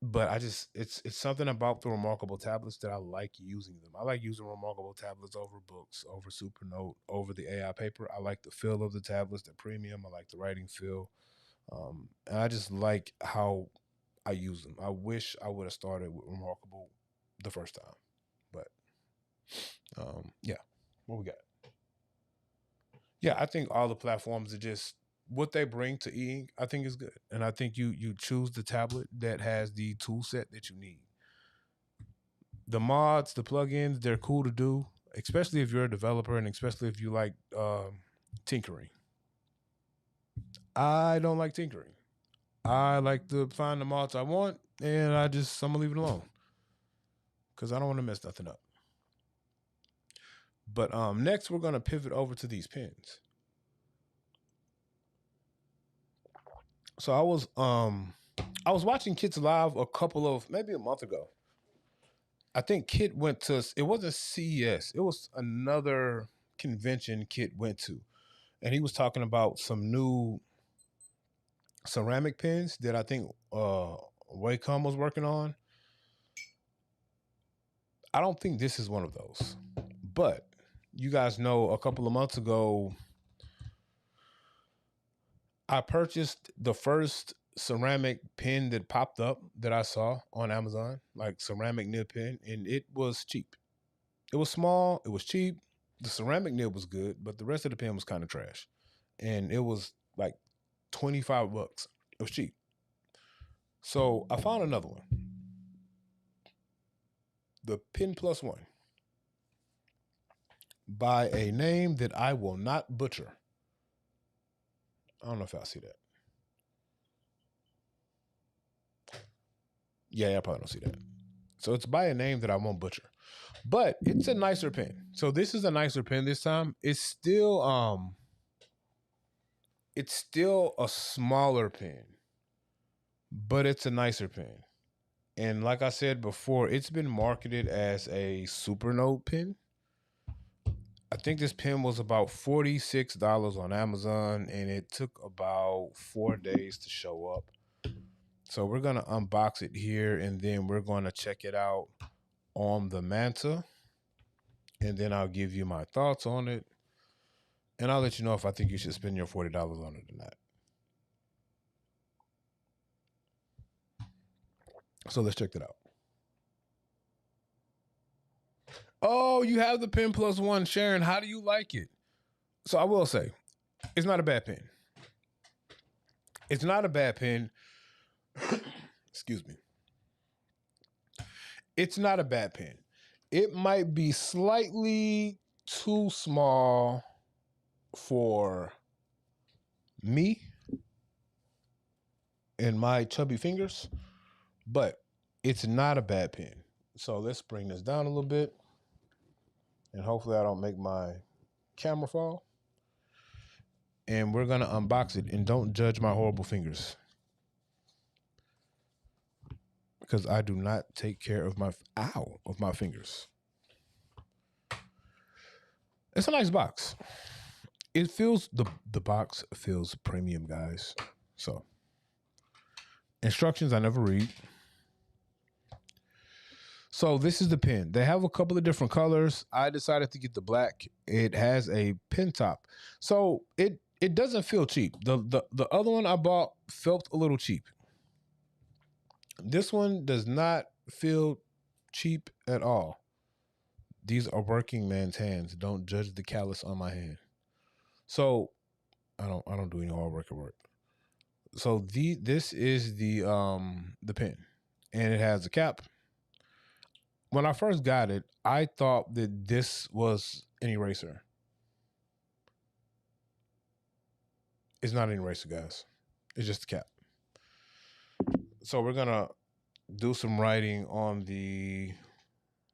But it's something about the Remarkable tablets that I like using them. I like using Remarkable tablets over Books, over Supernote, over the AI paper. I like the feel of the tablets, the premium. I like the writing feel. And I just like how I use them. I wish I would have started with Remarkable the first time. But yeah, what we got? Yeah, I think all the platforms are just what they bring to e-ink. I think is good, and I think you choose the tablet that has the tool set that you need. The mods, the plugins, they're cool to do, especially if you're a developer and especially if you like tinkering. I don't like tinkering. I like to find the mods I want, and I'm gonna leave it alone because I don't want to mess nothing up. But next we're gonna pivot over to these pins. So I was watching Kids Live maybe a month ago. I think Kit went to, it wasn't CES, it was another convention Kit went to, and he was talking about some new ceramic pins that I think Wacom was working on. I don't think this is one of those, but you guys know a couple of months ago, I purchased the first ceramic pen that popped up that I saw on Amazon, like ceramic nib pen, and it was cheap. It was small, it was cheap. The ceramic nib was good, but the rest of the pen was kind of trash. And it was like 25 bucks. It was cheap. So I found another one. The Pen Plus One by a name that I will not butcher. I don't know if I see that. Yeah, I probably don't see that. So it's by a name that I won't butcher. But it's a nicer pen. So this is a nicer pen this time. It's still a smaller pen, but it's a nicer pen. And like I said before, it's been marketed as a Supernote pen. I think this pen was about $46 on Amazon, and it took about 4 days to show up. So we're gonna unbox it here, and then we're gonna check it out on the Manta, and then I'll give you my thoughts on it, and I'll let you know if I think you should spend your $40 on it or not. So let's check that out. Oh, you have the Pen Plus One, Sharon. How do you like it? So I will say, it's not a bad pen. It's not a bad pen. Excuse me. It's not a bad pen. It might be slightly too small for me and my chubby fingers, but it's not a bad pen. So let's bring this down a little bit, and hopefully I don't make my camera fall. And we're gonna unbox it, and don't judge my horrible fingers, because I do not take care of my fingers. It's a nice box. It feels the box feels premium, guys. So instructions I never read. So this is the pen. They have a couple of different colors. I decided to get the black. It has a pen top, so it doesn't feel cheap. The other one I bought felt a little cheap. This one does not feel cheap at all. These are working man's hands. Don't judge the callus on my hand. So I don't do any hard work at work. So this is the pen, and it has a cap. When I first got it, I thought that this was an eraser. It's not an eraser, guys. It's just a cap. So we're gonna do some writing on the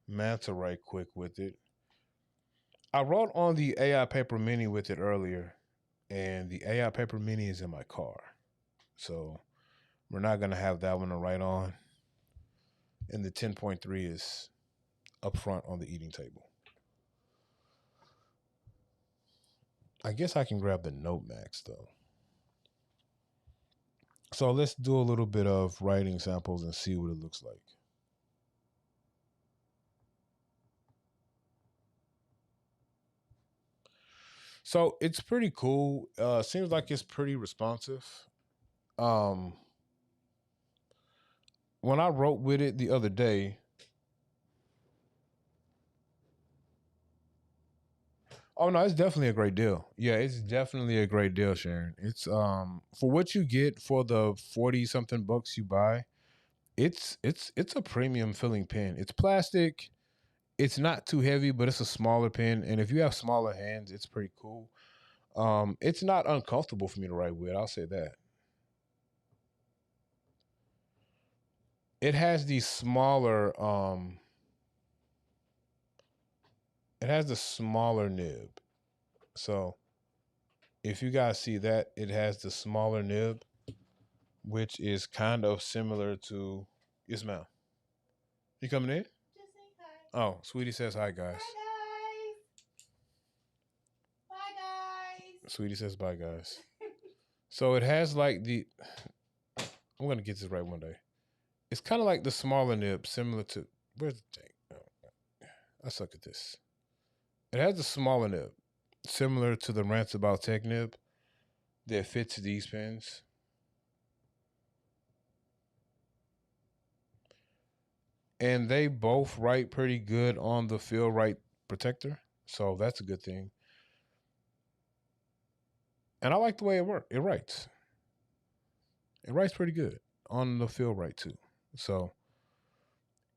Manta right quick with it. I wrote on the AI Paper Mini with it earlier, and the AI Paper Mini is in my car. So we're not gonna have that one to write on. And the 10.3 is up front on the eating table. I guess I can grab the Note Max though. So let's do a little bit of writing samples and see what it looks like. So it's pretty cool. Seems like it's pretty responsive. When I wrote with it the other day, oh no, it's definitely a great deal. Yeah, it's definitely a great deal, Sharon. It's for what you get for the 40 something bucks you buy, it's a premium filling pen. It's plastic. It's not too heavy, but it's a smaller pen, and if you have smaller hands, it's pretty cool. It's not uncomfortable for me to write with. I'll say that. It has the smaller it has the smaller nib. So if you guys see that, it has the smaller nib, which is kind of similar to Ismail. You coming in? Just say hi. Oh, Sweetie says hi, guys. Bye, guys. Sweetie says bye, guys. So it has like the. I'm gonna get this right one day. It's kind of like the smaller nib, similar to. Where's the tank? Oh, I suck at this. It has the smaller nib, similar to the Rants About Tech nib that fits these pens. And they both write pretty good on the Feel Right protector, so that's a good thing. And I like the way it works. It writes. It writes pretty good on the Feel Right too. So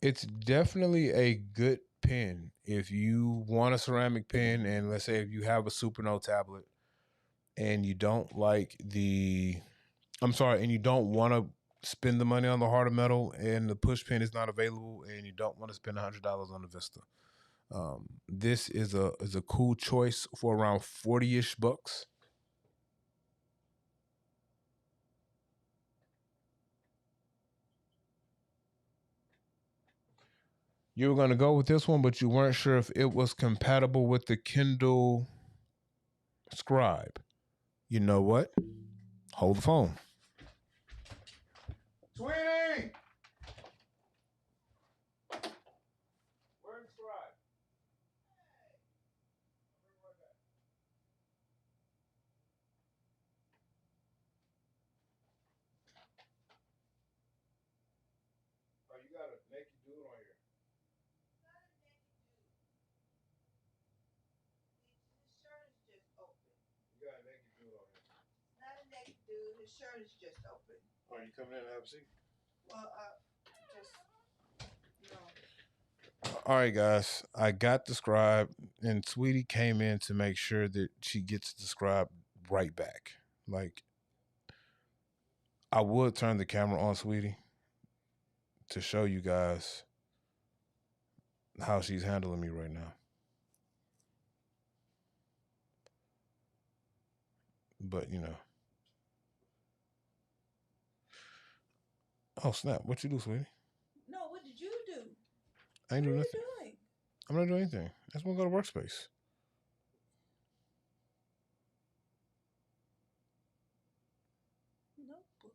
it's definitely a good pen if you want a ceramic pen, and let's say if you have a Supernote tablet and you don't like and you don't want to spend the money on the harder metal, and the push pen is not available, and you don't want to spend $100 on the Vista. This is a cool choice for around 40-ish bucks. You were going to go with this one, but you weren't sure if it was compatible with the Kindle Scribe. You know what? Hold the phone. Sweetie! Where's the Scribe? Oh, you got a naked dude on here. His shirt is just open. shirt is just open. Are you coming in to have a seat? Well, just no. All right, guys. I got the scribe, and Sweetie came in to make sure that she gets the scribe right back. Like, I would turn the camera on, Sweetie, to show you guys how she's handling me right now. But, you know. Oh, snap. What you do, Sweetie? No, what did you do? I ain't What doing are nothing. you doing? I'm not doing anything. I just want to go to workspace. Notebook.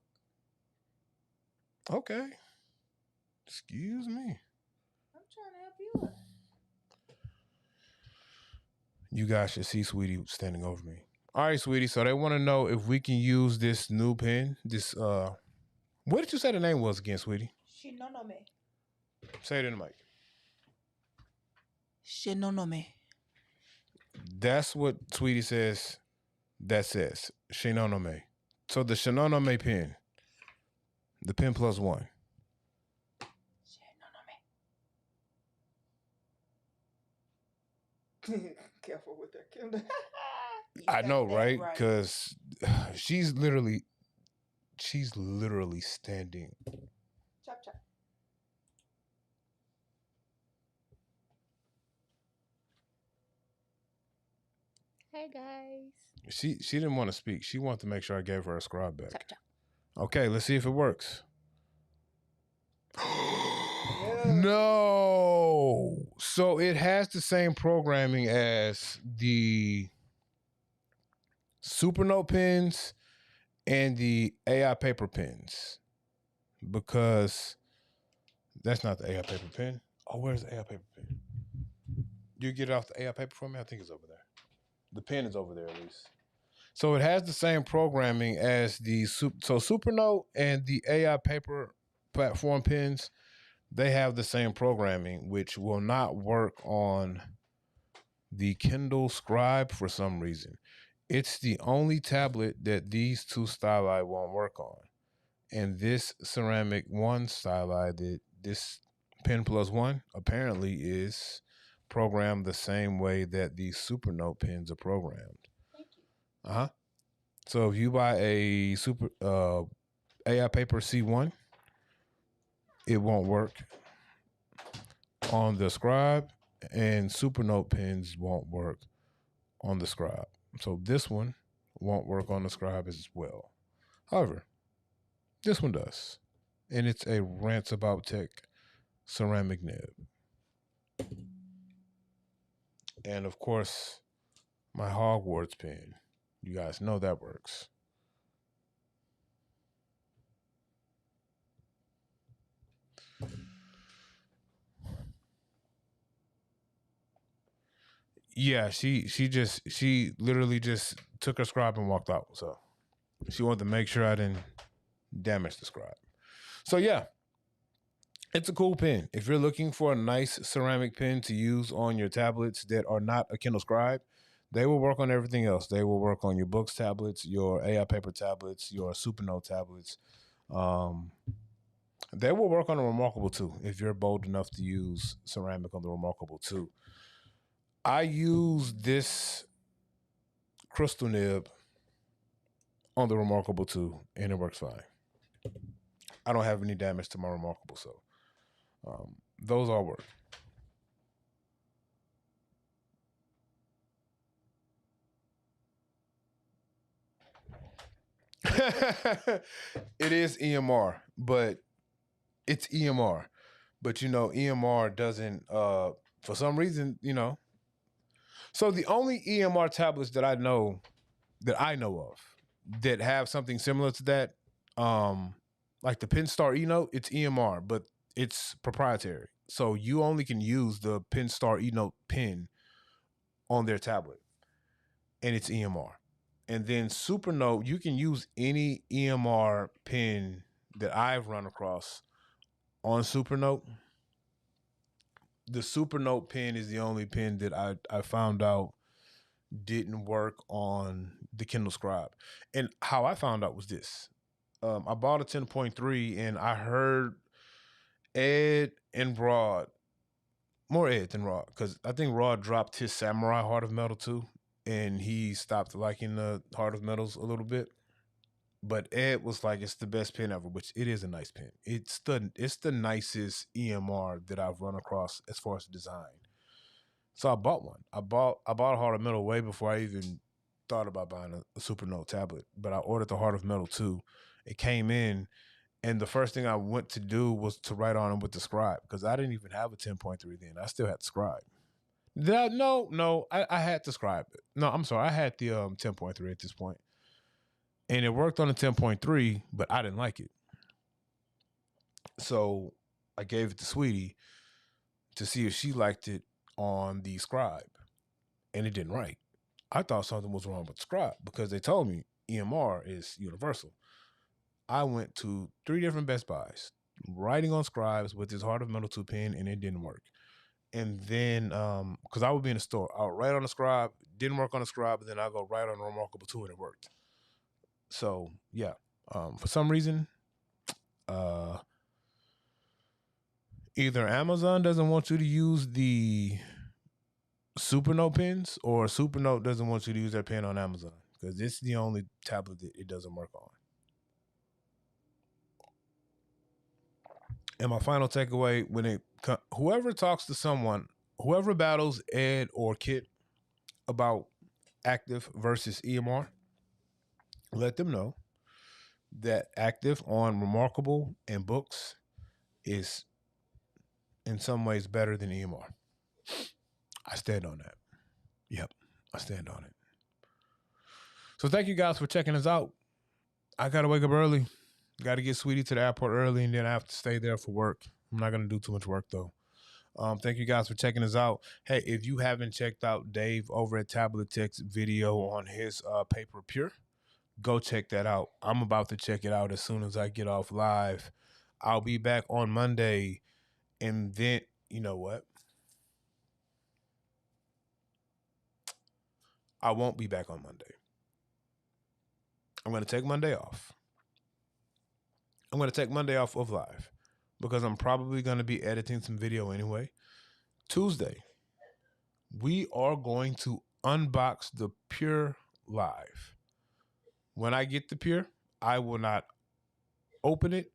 Okay. Excuse me. I'm trying to help you out. You guys should see Sweetie standing over me. All right, Sweetie. So they want to know if we can use this new pen. This what did you say the name was again, Sweetie? Shinonome. Say it in the mic. Shinonome. That's what Sweetie says. That says Shinonome. So the Shinonome pen, the pen plus one. Shinonome. Careful with that, Kendall. I know, right? Because she's literally standing. Chop chop. Hey guys. She didn't want to speak. She wanted to make sure I gave her a scribe back. Chop chop. Okay, let's see if it works. No. So it has the same programming as the Supernote pens and the AI paper pens, because that's not the AI paper pen. Oh, where's the AI paper pen? You get it off the AI paper for me? I think it's over there. The pen is over there at least. So it has the same programming as the Supernote and the AI paper platform pens. They have the same programming, which will not work on the Kindle Scribe for some reason. It's the only tablet that these two styli won't work on. And this Ceramic One styli, that this Pen Plus One, apparently is programmed the same way that the Supernote pens are programmed. Thank you. So if you buy a AI Paper C1, it won't work on the Scribe, and Supernote pens won't work on the Scribe. So this one won't work on the Scribe as well. However, this one does. And it's a Rants About Tech ceramic nib. And of course, my Hogwarts pen. You guys know that works. Yeah, she literally just took her scribe and walked out. So she wanted to make sure I didn't damage the scribe. So yeah, it's a cool pen. If you're looking for a nice ceramic pen to use on your tablets that are not a Kindle Scribe, they will work on everything else. They will work on your books tablets, your AI paper tablets, your Supernote tablets. They will work on the Remarkable too, if you're bold enough to use ceramic on the Remarkable too. I use this crystal nib on the Remarkable too, and it works fine. I don't have any damage to my Remarkable, so those all work. It is EMR, but it's EMR. But you know, EMR doesn't for some reason, you know. So the only EMR tablets that I know of that have something similar to that, like the Penstar eNote, it's EMR, but it's proprietary. So you only can use the Penstar eNote pen on their tablet, and it's EMR. And then Supernote, you can use any EMR pen that I've run across on Supernote. The Supernote pen is the only pen that I found out didn't work on the Kindle Scribe. And how I found out was this. I bought a 10.3 and I heard Ed and Rod, more Ed than Rod, because I think Rod dropped his Samurai Heart of Metal too, and he stopped liking the Heart of Metals a little bit. But Ed was like, it's the best pen ever, which it is a nice pen. It's the nicest EMR that I've run across as far as design. So I bought one. I bought a Heart of Metal way before I even thought about buying a Supernote tablet. But I ordered the Heart of Metal 2. It came in, and the first thing I went to do was to write on it with the Scribe, because I didn't even have a 10.3 then. I still had the Scribe. No, I had the Scribe. No, I'm sorry. I had the 10.3 at this point. And it worked on the 10.3, but I didn't like it. So I gave it to Sweetie to see if she liked it on the Scribe. And it didn't write. I thought something was wrong with the Scribe because they told me EMR is universal. I went to 3 different Best Buys, writing on Scribes with this Heart of Metal 2 pen, and it didn't work. And then, because I would be in the store, I would write on the Scribe, didn't work on the Scribe, and then I go write on the Remarkable 2, and it worked. So, yeah. For some reason, either Amazon doesn't want you to use the Supernote pens, or Supernote doesn't want you to use their pen on Amazon, because it's the only tablet that it doesn't work on. And my final takeaway, whoever talks to someone, whoever battles Ed or Kit about active versus EMR, let them know that active on Remarkable and books is in some ways better than EMR. I stand on that. Yep, I stand on it. So thank you guys for checking us out. I got to wake up early. Got to get Sweetie to the airport early, and then I have to stay there for work. I'm not going to do too much work, though. Thank you guys for checking us out. Hey, if you haven't checked out Dave over at Tablet Tech's video on his Paper Pure, go check that out. I'm about to check it out as soon as I get off live. I'll be back on Monday, and then, you know what? I won't be back on Monday. I'm going to take Monday off. I'm going to take Monday off of live because I'm probably going to be editing some video anyway. Tuesday, we are going to unbox the Pure live. When I get the Pure, I will not open it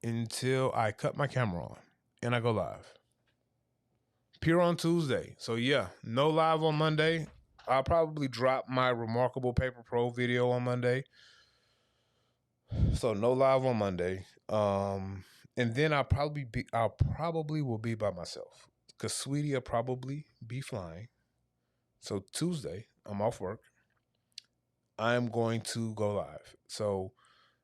until I cut my camera on and I go live. Pure on Tuesday. So yeah, no live on Monday. I'll probably drop my Remarkable Paper Pro video on Monday. So no live on Monday. And then I'll probably will be by myself, because Sweetie will probably be flying. So Tuesday, I'm off work. I'm going to go live. So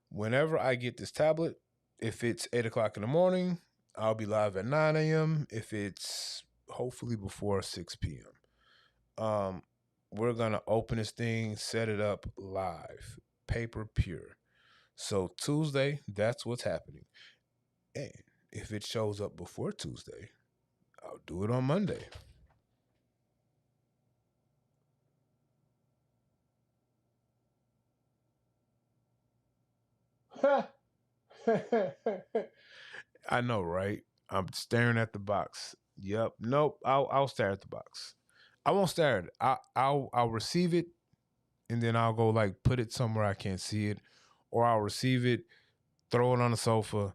whenever I get this tablet, if it's 8 o'clock in the morning, I'll be live at 9 a.m. If it's hopefully before 6 p.m. We're going to open this thing, set it up live, Paper Pure. So Tuesday, that's what's happening. And if it shows up before Tuesday, I'll do it on Monday. I know, right? I'm staring at the box. Yep. Nope. I'll stare at the box. I won't stare at it. I'll receive it, and then I'll go like put it somewhere I can't see it, or I'll receive it, throw it on the sofa,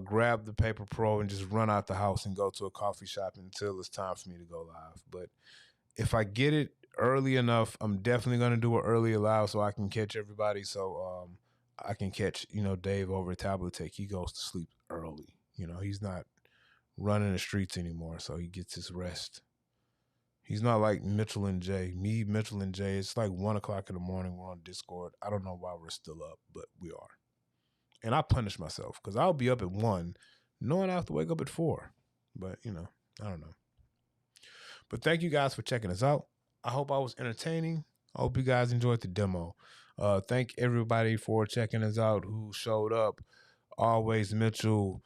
grab the Paper Pro, and just run out the house and go to a coffee shop until it's time for me to go live. But if I get it early enough, I'm definitely gonna do it early live so I can catch everybody. So I can catch, Dave over at Tablet Tech. He goes to sleep early. He's not running the streets anymore, so he gets his rest. He's not like Mitchell and Jay. Me, Mitchell and Jay, it's like 1 o'clock in the morning. We're on Discord. I don't know why we're still up, but we are. And I punish myself because I'll be up at 1, knowing I have to wake up at 4. But, I don't know. But thank you guys for checking us out. I hope I was entertaining. I hope you guys enjoyed the demo. Thank everybody for checking us out who showed up. Always Mitchell,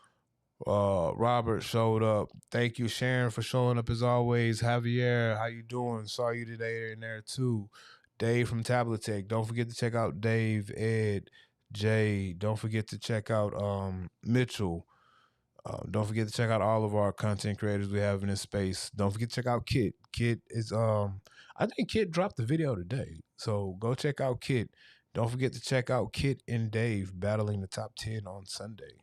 Robert showed up. Thank you, Sharon, for showing up as always. Javier, how you doing? Saw you today in there too. Dave from Tablet Tech. Don't forget to check out Dave, Ed, Jay. Don't forget to check out Mitchell. Don't forget to check out all of our content creators we have in this space. Don't forget to check out Kit. Kit is I think Kit dropped the video today. So go check out Kit. Don't forget to check out Kit and Dave battling the top 10 on Sunday.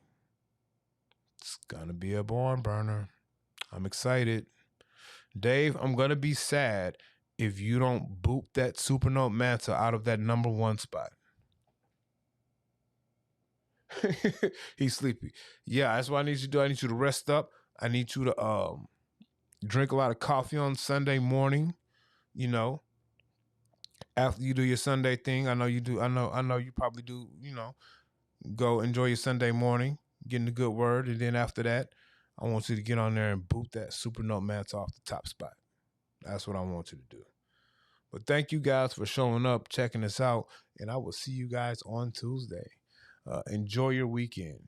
It's gonna be a barn burner. I'm excited. Dave, I'm gonna be sad if you don't boot that Supernote Manta out of that number 1 spot. He's sleepy. Yeah, that's what I need you to do. I need you to rest up. I need you to drink a lot of coffee on Sunday morning. You know, after you do your Sunday thing. I know you do. I know you probably do. You know, go enjoy your Sunday morning, getting the good word, and then after that, I want you to get on there and boot that Supernote Manta off the top spot. That's what I want you to do. But thank you guys for showing up, checking us out, and I will see you guys on Tuesday. Enjoy your weekend.